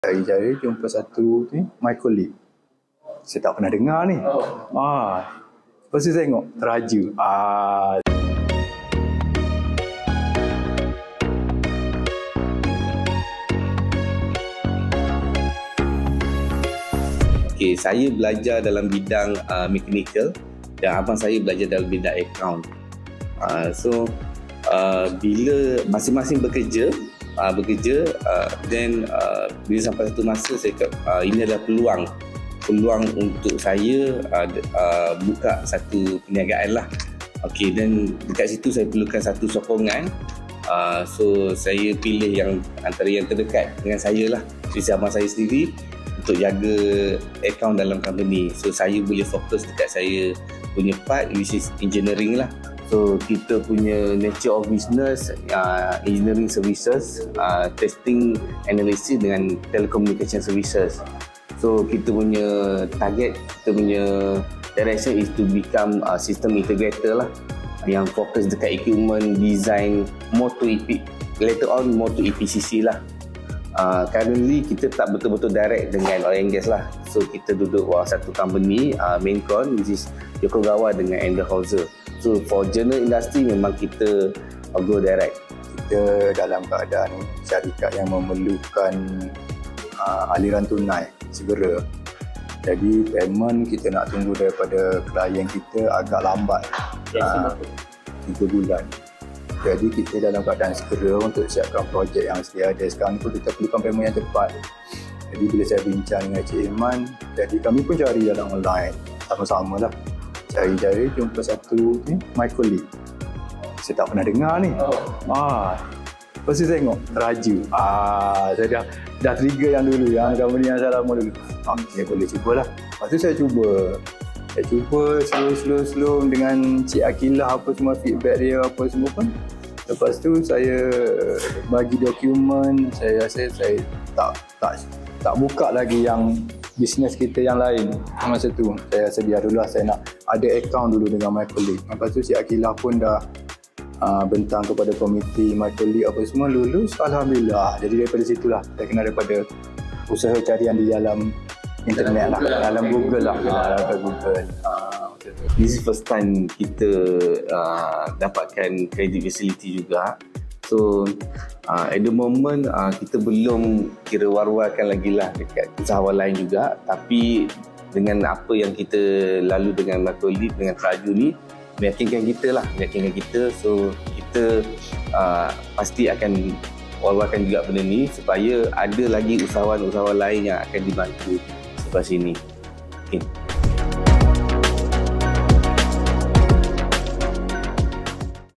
Cari-cari jumpa satu ni, my colleague. Saya tak pernah dengar ni. Lepas tu saya tengok, Teraja. Okay, saya belajar dalam bidang mechanical dan abang saya belajar dalam bidang account. Bila masing-masing bekerja, then bila sampai satu masa saya ini adalah peluang untuk saya buka satu perniagaan lah. Okay, dan dekat situ saya perlukan satu sokongan. So saya pilih yang antara yang terdekat dengan saya lah, sisi abang saya sendiri, untuk jaga account dalam company. So saya boleh fokus dekat saya punya part, which is engineering lah. So kita punya nature of business, engineering services, testing, analysis dengan telecommunication services. So kita punya target, kita punya direction is to become a system integrator lah, yang fokus dekat equipment, design, more to later on more to EPCC lah. Currently kita tak betul-betul direct dengan oil and gas lah. So kita duduk bawah satu company, Maincon, which is Yokogawa dengan Enderhauser. So for general industry memang kita go direct. Kita dalam keadaan syarikat yang memerlukan aliran tunai segera. Jadi payment kita nak tunggu daripada klien kita agak lambat, 3 bulan. Jadi kita dalam keadaan segera untuk siapkan projek yang sedia ada. Sekarang pun kita perlukan payment yang cepat. Jadi bila saya bincang dengan Cik Iman, jadi kami pun cari dalam online, sama-sama lah. Cari-cari jumpa satu ni, my colleague. Saya tak pernah dengar ni. Lepas tu saya tengok, Teraja. Saya dah trigger yang dulu, yang company yang saya lama dulu. Okay, boleh cubalah. Lepas tu saya cuba slow dengan Cik Akilah, apa semua feedback dia, apa semua pun. Lepas tu saya bagi dokumen, saya rasa saya tak buka lagi yang bisnes kita yang lain masa tu. Saya rasa biar dulu lah, saya nak ada account dulu dengan my colleague. Lepas tu Cik Akilah pun dah bentang kepada komiti my colleague apa semua, lulus, alhamdulillah. Jadi daripada situlah saya kenal daripada usaha carian di dalam internet lah, dalam Google lah, dalam Google. This is first time kita dapatkan credit facility juga. So at the moment kita belum kira war-warkan lagi lah dekat usahawan lain juga. Tapi dengan apa yang kita lalu dengan Makolib, dengan Teraja ni, meyakinkan kita. So kita pasti akan war-warkan juga benda ni supaya ada lagi usahawan-usahawan lain yang akan dibantu selepas ini. Okay.